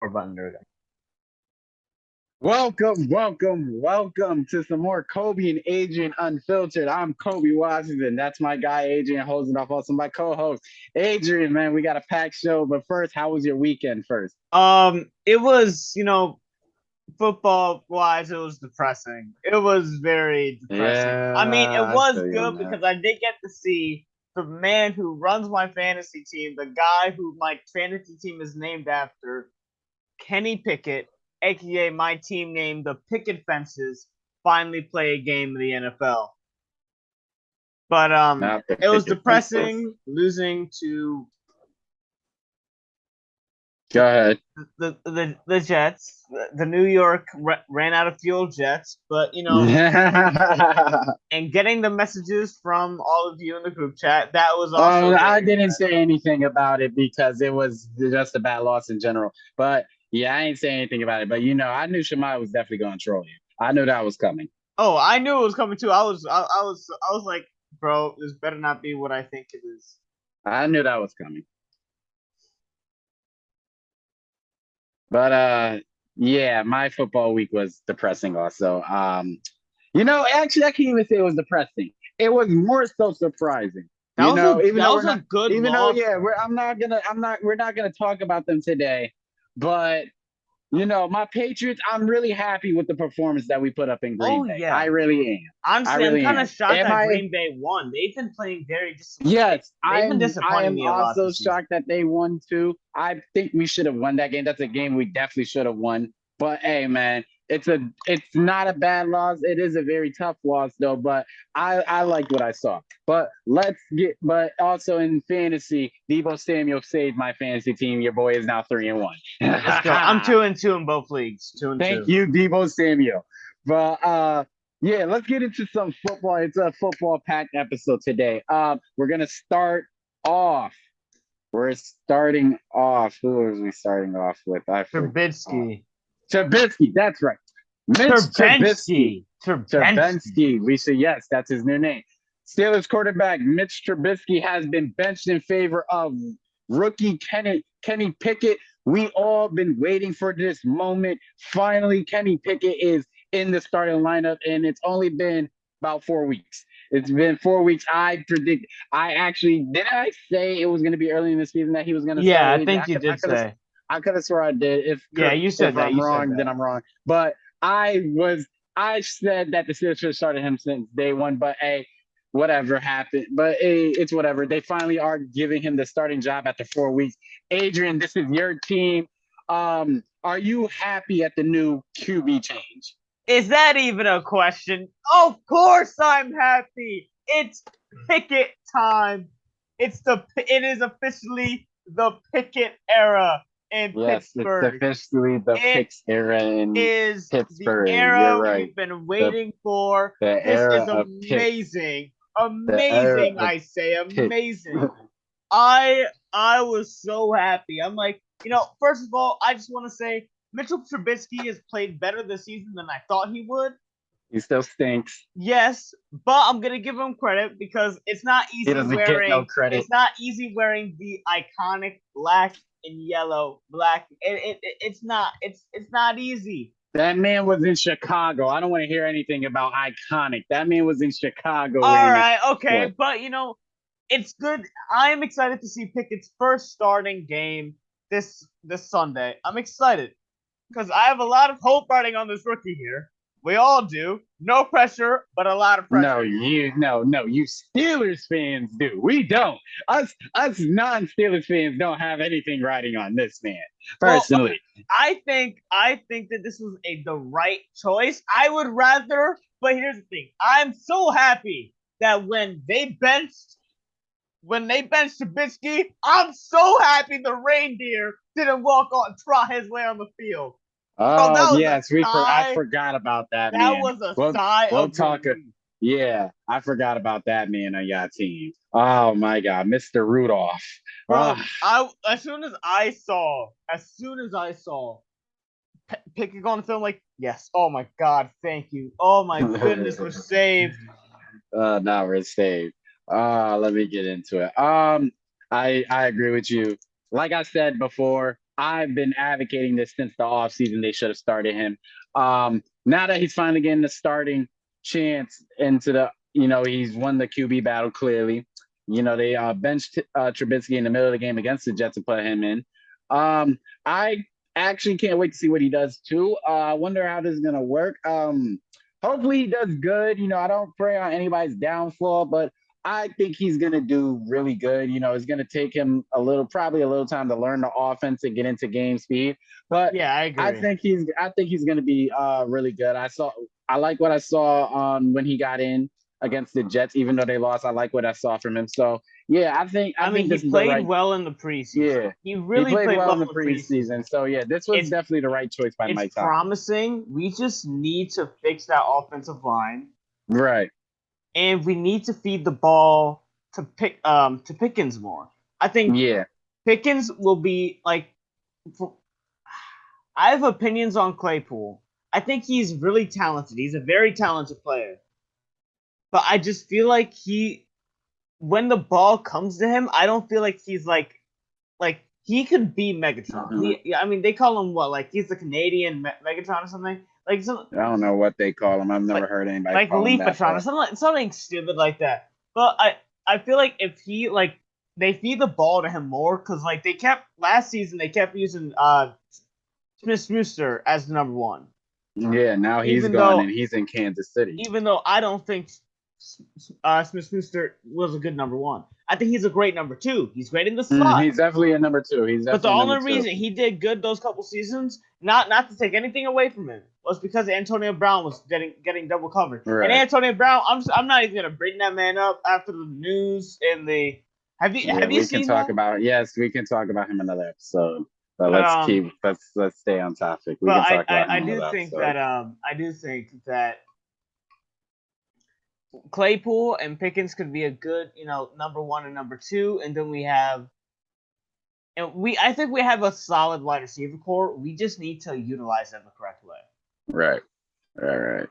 button. There we go. Welcome to some more Kobe and Adrian Unfiltered. I'm Kobe Washington. That's my guy, Adrian, hosting off also my co-host, Adrian, man, we got a packed show. But first, how was your weekend first? It was, football wise, it was depressing. It was very depressing. I mean, it Yeah, I was feel you on good that. because I did get to see the man who runs my fantasy team, the guy who my fantasy team is named after, Kenny Pickett, aka my team name, the Picket Fences, finally play a game in the NFL. But Not the it was picket fences. depressing losing to Go ahead. the Jets. The New York ran out of fuel Jets, but and getting the messages from all of you in the group chat, that was also I very didn't exciting. say anything about it because it was just a bad loss in general. But yeah, I ain't saying anything about it. But I knew Shemai was definitely going to troll you. I knew that was coming. Oh, I knew it was coming too. I was like, bro, this better not be what I think it is. I knew that was coming. But yeah, my football week was depressing also. Actually I can't even say it was depressing. It was more so surprising. That was a Even that though was a good loss. we're not gonna talk about them today, but my Patriots, I'm really happy with the performance that we put up in Green Oh Bay. I yeah. really am. I Honestly, I'm really kind of am. shocked Am that I? Green Bay won. They've been playing very Yes, they've been I disappointing am me a lot also this season. shocked that they won too. I think we should have won that game. That's a game we definitely should have won. But hey, man, it's not a bad loss. It is a very tough loss though. But I liked what I saw. But also in fantasy, Debo Samuel saved my fantasy team. Your boy is now 3-1. Let's go. I'm 2-2 in both leagues. Two and Thank two. you, Debo Samuel. But yeah, let's get into some football. It's a football packed episode today. We're gonna start off. We're starting off. Who are we starting off with? I forgot. Trubisky. Trubisky, that's right. Mitch Trubisky. Trubensky. Trubensky. Trubensky. We say yes, that's his new name. Steelers quarterback Mitch Trubisky has been benched in favor of rookie Kenny Pickett. We all been waiting for this moment. Finally, Kenny Pickett is in the starting lineup, and it's only been about 4 weeks. It's been 4 weeks. I actually did. I say it was going to be early in the season that he was going to Yeah, start. I Adrian? think you did say. I could have swore I did. Yeah, you If said that. I'm You said wrong, then that. I'm wrong. But I said that the Steelers should have started him since day one. But hey, whatever happened. But hey, it's whatever. They finally are giving him the starting job after 4 weeks. Adrian, this is your team. Are you happy at the new QB change? Is that even a question? Of course I'm happy. It's Pickett time. It is officially the Pickett era in Yes, it's Pittsburgh. officially the It Picks era in is the Pittsburgh. You're era right. we've been The waiting for. the This era is of Pick. amazing. The era Amazing, of I say, Pick. amazing. I was so happy. I'm like, first of all, I just want to say Mitchell Trubisky has played better this season than I thought he would. He still stinks. Yes, but I'm gonna give him credit because He doesn't get no credit. it's not easy wearing the iconic black and yellow black. It's not easy. That man was in Chicago. I don't want to hear anything about iconic. That man was in Chicago All wearing it. right, What? okay, but it's good. I am excited to see Pickett's first starting game this Sunday. I'm excited because I have a lot of hope riding on this rookie here. We all do. No pressure, but a lot of pressure. No, you Steelers fans do. We don't. Us non-Steelers fans don't have anything riding on this man. Well, Personally. I think that this was the right choice. I would rather, but here's the thing. I'm so happy that when they benched Trubisky, I'm so happy the reindeer didn't trot his way on the field. Bro, Oh that was a yes, I sigh. forgot about that That man. was a We'll sigh we'll of talk. relief. Yeah, I forgot about that man on your team. Oh my God, Mr. Rudolph. Bro, Ah, as soon as I saw Pickett on the film, like, yes, oh my God, thank you. Oh my goodness, we're saved. now we're saved. Let me get into it. I agree with you. Like I said before, I've been advocating this since the offseason. They should have started him. Now that he's finally getting the starting chance into the, he's won the QB battle clearly. They benched Trubisky in the middle of the game against the Jets to put him in. I actually can't wait to see what he does too. I wonder how this is gonna work. Hopefully he does good. I don't pray on anybody's downfall, but I think he's gonna do really good. It's gonna take him probably a little time to learn the offense and get into game speed. But Yeah, I I agree. think he's gonna be really good. I like what I saw on when he got in against the Jets, even though they lost. I like what I saw from him. So yeah, I I mean, think he this is the played right. well in the preseason. Yeah, He he really played played well well in the in the preseason. preseason. So yeah, this was It's definitely the right choice by it's Mike Tomlin. promising. We just need to fix that offensive line, Right. and we need to feed the ball to Pickens more. I think Yeah. Pickens will be like. I have opinions on Claypool. I think he's really talented. He's a very talented player, but I just feel like when the ball comes to him, I don't feel like he's like he could be Megatron. Mhm. I mean, they call him what? Like he's the Canadian Megatron or something. Like I don't know what they call him. I've never like heard anybody like call him that, Leafatron or but something stupid like that. But I feel like if he like they feed the ball to him more because like they kept last season they kept using Smith Schuster as the number one, yeah, now he's even gone and though he's in Kansas City. I don't think Smith Schuster was a good number one. I think he's a great number two. He's great in the slot. He's definitely a number two. But the only reason he did good those couple seasons, not to take anything away from him, was because Antonio Brown was getting double covered. And Right. Antonio Brown, I'm not even gonna bring that man up after the news and the. Yeah, Have you we can seen talk that? about yes, we can talk about him another episode. But But um, let's stay on topic. We but can talk about him I do another think episode. that I do think that Claypool and Pickens could be a good number one and number two, and then we have. And I think we have a solid wide receiver core. We just need to utilize them the correct way. Right. Right.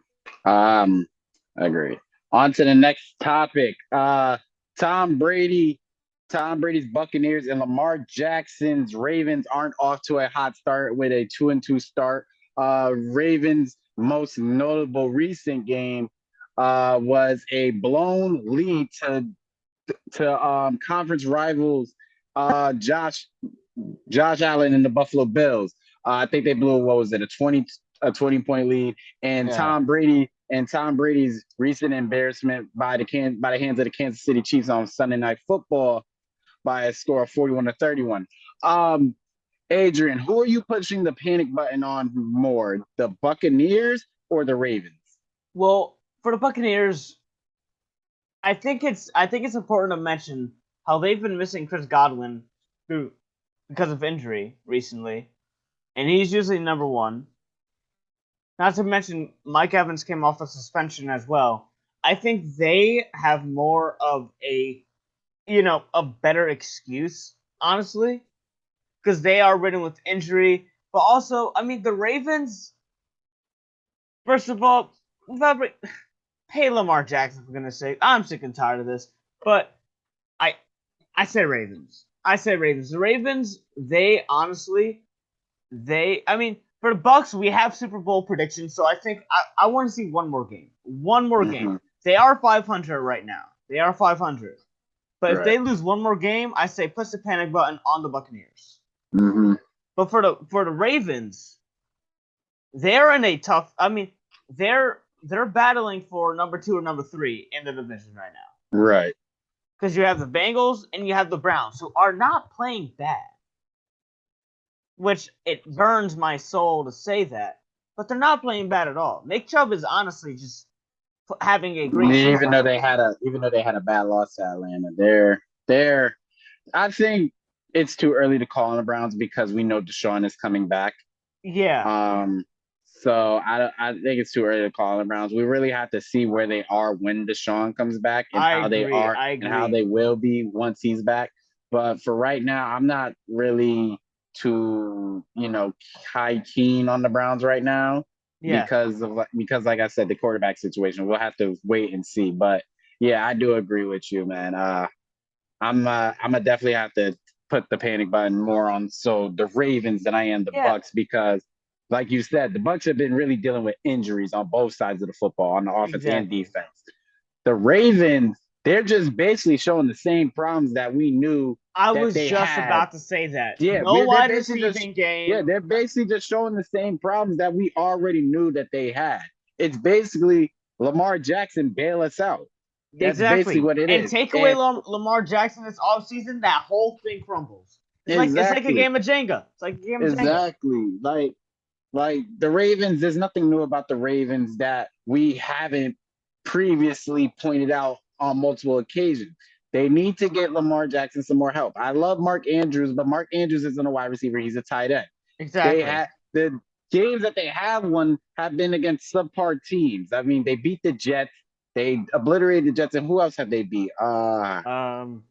Agree. On to the next topic. Tom Brady, Tom Brady's Buccaneers and Lamar Jackson's Ravens aren't off to a hot start with a 2-2 start. Ravens' most notable recent game was a blown lead to conference rivals Josh Allen and the Buffalo Bills. I think they blew what was it, a 20-point lead, and Yeah. Tom Brady's recent embarrassment by the hands of the Kansas City Chiefs on Sunday Night Football by a score of 41-31. Adrian, who are you pushing the panic button on more, the Buccaneers or the Ravens? Well, for the Buccaneers, I think it's important to mention how they've been missing Chris Godwin because of injury recently, and he's usually number one. Not to mention Mike Evans came off a suspension as well. I think they have more of a better excuse, honestly, because they are ridden with injury. But also, I mean, the Ravens. First of all, pay Lamar Jackson for goodness sake. I'm sick and tired of this. But I say Ravens. I say Ravens. The Ravens, they honestly, I mean, for the Bucs, we have Super Bowl predictions, so I think I want to see one more game. One more game. They are 500 right now. They are 500. But if they lose one more game, I say push the panic button on the Buccaneers. Mm-hmm. But for the Ravens, they're in a tough. I mean, they're battling for number 2 or number 3 in the division right now. Right. Because you have the Bengals and you have the Browns, who are not playing bad. Which it burns my soul to say that, but they're not playing bad at all. Nick Chubb is honestly just having a great season. Even though they had a bad loss to Atlanta, they're. I think it's too early to call on the Browns because we know Deshaun is coming back. Yeah. So I think it's too early to call on the Browns. We really have to see where they are when Deshaun comes back and how they are and how they will be once he's back. But for right now, I'm not really too high keen on the Browns right now. Yeah. Because like I said, the quarterback situation. We'll have to wait and see. But yeah, I do agree with you, man. I'm gonna definitely have to put the panic button more on the Ravens than I am the Yeah, Bucs because, like you said, the Bucs have been really dealing with injuries on both sides of the football, on the offense and exactly. defense. The Ravens, they're just basically showing the same problems that we knew I that was they just had. about to say that. Yeah, No they're wide basically just receiving game. they're basically just showing the same problems that we already knew that they had. It's basically Lamar Jackson bail us out. That's basically Exactly. what it And is. take away And Lamar Jackson this offseason, that whole thing crumbles. It's like a exactly, game of Jenga. It's like a game of Jenga. exactly. Like the Ravens, there's nothing new about the Ravens that we haven't previously pointed out on multiple occasions. They need to get Lamar Jackson some more help. I love Mark Andrews, but Mark Andrews isn't a wide receiver. He's a tight end. They Exactly. had the games that they have won have been against subpar teams. I mean, they beat the Jets. They obliterated the Jets, and who else have they beat? Um.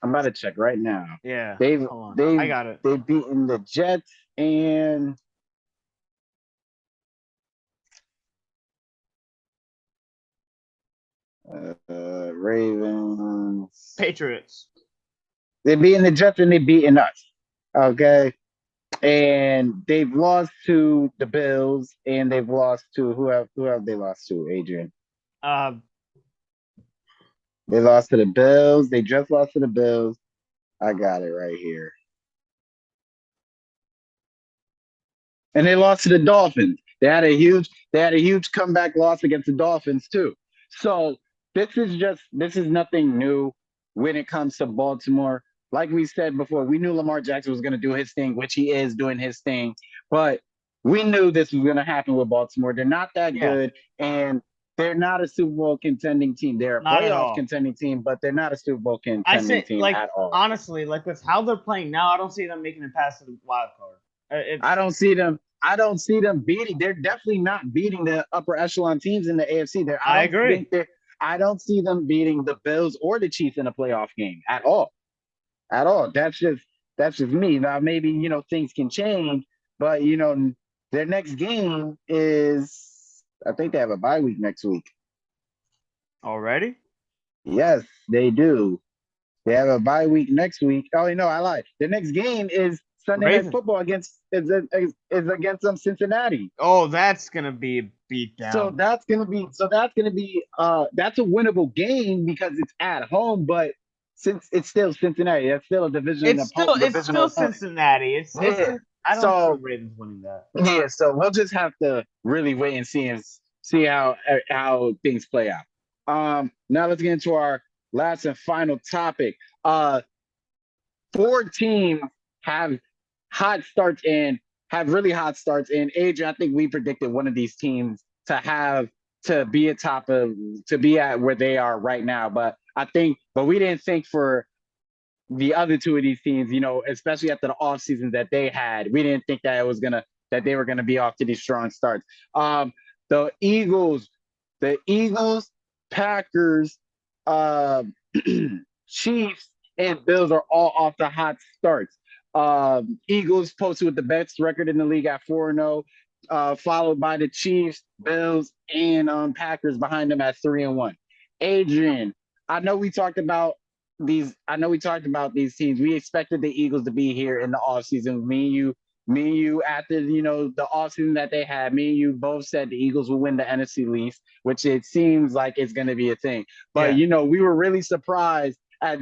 I'm about to check right now. Yeah. They've Hold on. I they've got it. they've beaten the Jets and Ravens. Patriots. They're beating the Jets and they're beating us. Okay. And they've lost to the Bills and they've lost to who have they lost to, Adrian? Um. They lost to the Bills. They just lost to the Bills. I got it right here. And they lost to the Dolphins. They had a huge comeback loss against the Dolphins too. So this is nothing new when it comes to Baltimore. Like we said before, we knew Lamar Jackson was going to do his thing, which he is doing his thing. But we knew this was going to happen with Baltimore. They're not that Yeah. good, and they're not a Super Bowl contending team. They're a Not at playoff all. contending team, but they're not a Super Bowl I contending say, team like, at all. honestly, like with how they're playing now, I don't see them making it past the wild card. I It's. don't see them. I don't see them beating. They're definitely not beating the upper echelon teams in the AFC. There, I I don't agree. think they're. I don't see them beating the Bills or the Chiefs in a playoff game at all. At all. That's just me. Now maybe things can change, but their next game is. I think they have a bye week next week. Already? Yes, they do. They have a bye week next week. Oh no, I lied. The next game is Sunday Night Ravens. Football is against Cincinnati. Oh, that's gonna be a beat So down. that's a winnable game because it's at home, but since it's still Cincinnati, that's still a It's still divisional opponent. Cincinnati. It's Yeah. I don't see So Ravens winning that. yeah, so we'll just have to really wait and see how things play out. Now let's get into our last and final topic. Four teams have hot starts and have really hot starts. And Adrian, I think we predicted one of these teams to be to be at where they are right now. But we didn't think for the other two of these teams, especially after the offseason that they had, we didn't think that they were gonna be off to these strong starts. The Eagles, Packers, uh, Chiefs, and Bills are all off the hot starts. Eagles posted with the best record in the league at 4-0, followed by the Chiefs, Bills, and Packers behind them at 3-1. Adrian, I know we talked about these teams. We expected the Eagles to be here in the offseason. Me and you after the offseason that they had, me and you both said the Eagles will win the NFC East, which it seems like it's going to be a thing. But Yeah. we were really surprised at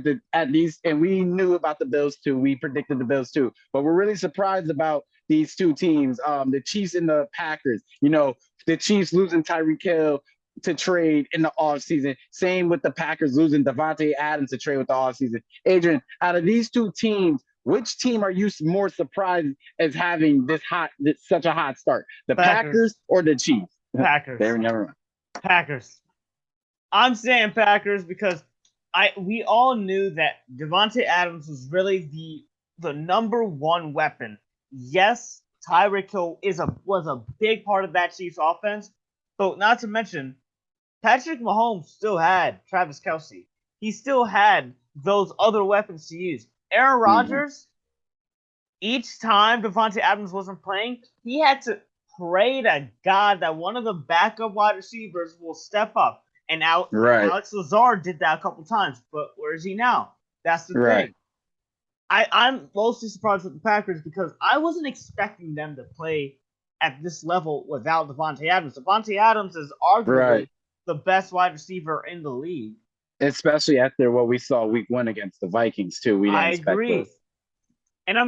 these, and we knew about the Bills too. We predicted the Bills too, but we're really surprised about these two teams, the Chiefs and the Packers. The Chiefs losing Tyreek Hill to trade in the offseason. Same with the Packers losing Devontae Adams to trade with the offseason. Adrian, out of these two teams, which team are you more surprised as having such a hot start? The Packers. Packers or the Chiefs? Packers. There, never mind. Packers. I'm saying Packers because we all knew that Devontae Adams was really the number one weapon. Yes, Tyreek Hill was a big part of that Chiefs offense, but not to mention Patrick Mahomes still had Travis Kelce. He still had those other weapons to use. Aaron Mhm. Rodgers, each time Devontae Adams wasn't playing, he had to pray to God that one of the backup wide receivers will step up. And Right, Alex Lazard did that a couple times, but where is he now? That's the right. thing. I'm mostly surprised with the Packers because I wasn't expecting them to play at this level without Devontae Adams. Devontae Adams is Right. arguably the best wide receiver in the league. Especially after what we saw week 1 against the Vikings too. We didn't I expect this. agree. And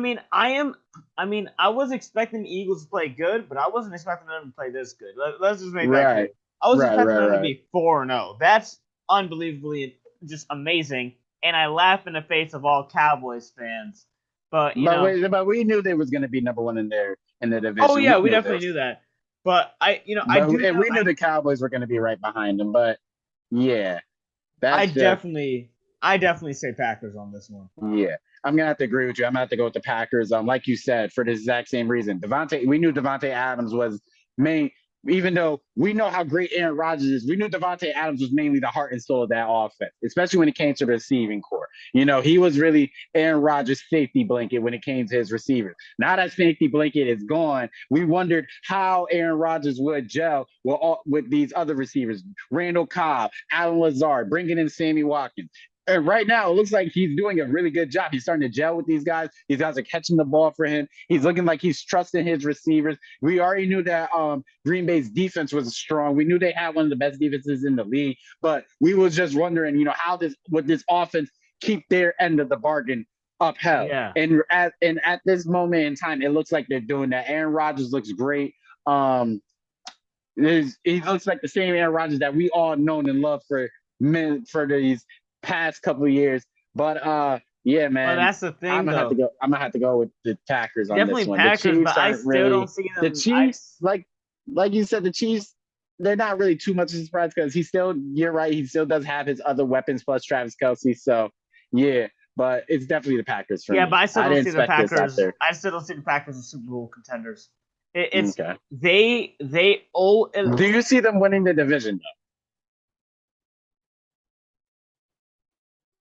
I was expecting the Eagles to play good, but I wasn't expecting them to play this good. Let's just make that clear. Right. I was Right, expecting right, them to right. be 4-0. That's unbelievably just amazing. And I laugh in the face of all Cowboys fans. But But we knew they was gonna be number 1 in the oh division. We yeah, we knew definitely this. knew that. But I But do know we knew the Cowboys were gonna be right behind them. But yeah, I that's just definitely I definitely say Packers on this one. yeah. I'm gonna have to agree with you. I'm gonna have to go with the Packers. Like you said, for the exact same reason. We knew Devontae Adams was main, even though we know how great Aaron Rodgers is, we knew Devontae Adams was mainly the heart and soul of that offense, especially when it came to the receiving core. He was really Aaron Rodgers' safety blanket when it came to his receivers. Now that safety blanket is gone, we wondered how Aaron Rodgers would gel with these other receivers, Randall Cobb, Alan Lazard, bringing in Sammy Watkins. And right now, it looks like he's doing a really good job. He's starting to gel with these guys. These guys are catching the ball for him. He's looking like he's trusting his receivers. We already knew that Green Bay's defense was strong. We knew they had one of the best defenses in the league. But we was just wondering, how would this offense keep their end of the bargain upheld? Yeah. And at this moment in time, it looks like they're doing that. Aaron Rodgers looks great. He looks like the same Aaron Rodgers that we all known and loved for these past couple of years. But yeah, man. Well, that's the thing, though. I'm gonna have to go with the Packers on Definitely this one. Packers, The Chiefs but I aren't still really don't see them. the Chiefs, like you said, the Chiefs, they're not really too much of a surprise because you're right, he still does have his other weapons plus Travis Kelce. So yeah, but it's definitely the Packers for Yeah, me. but I still don't see the Packers. After. I still don't see the Packers as Super Bowl contenders. It's Okay. they owe. Do you see them winning the division though?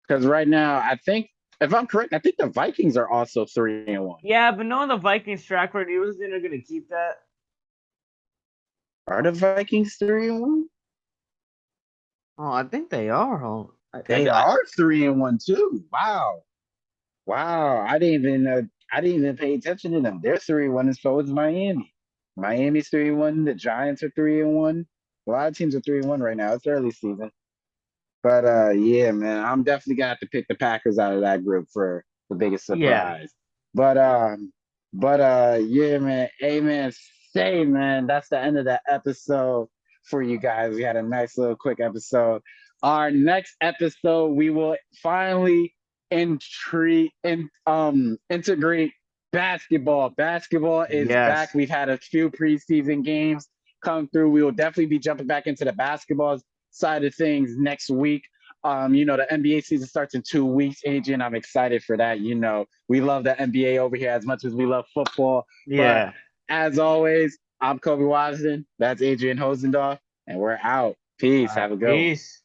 Because right now, I think, if I'm correct, I think the Vikings are also 3-1. Yeah, but knowing the Vikings track record, you was they're going to keep that. Are the Vikings 3-1? Oh, I think they are. They are 3-1 too. Wow. I didn't even pay attention to them. They're 3-1, and so is Miami. Miami's 3-1. The Giants are 3-1. A lot of teams are 3-1 right now. It's early season. But yeah, man, I'm definitely gonna have to pick the Packers out of that group for the biggest surprise. Yeah. But yeah, man. Hey, man, that's the end of the episode for you guys. We had a nice little quick episode. Our next episode, we will finally integrate basketball. Basketball is back. We've had a few preseason games come through. We will definitely be jumping back into the basketball side of things next week. The NBA season starts in 2 weeks. Adrian, I'm excited for that. We love the NBA over here as much as we love football. Yeah. But as always, I'm Kobei Washington. That's Adrian Hosendorf, and we're out. Peace. Have a good one. Peace.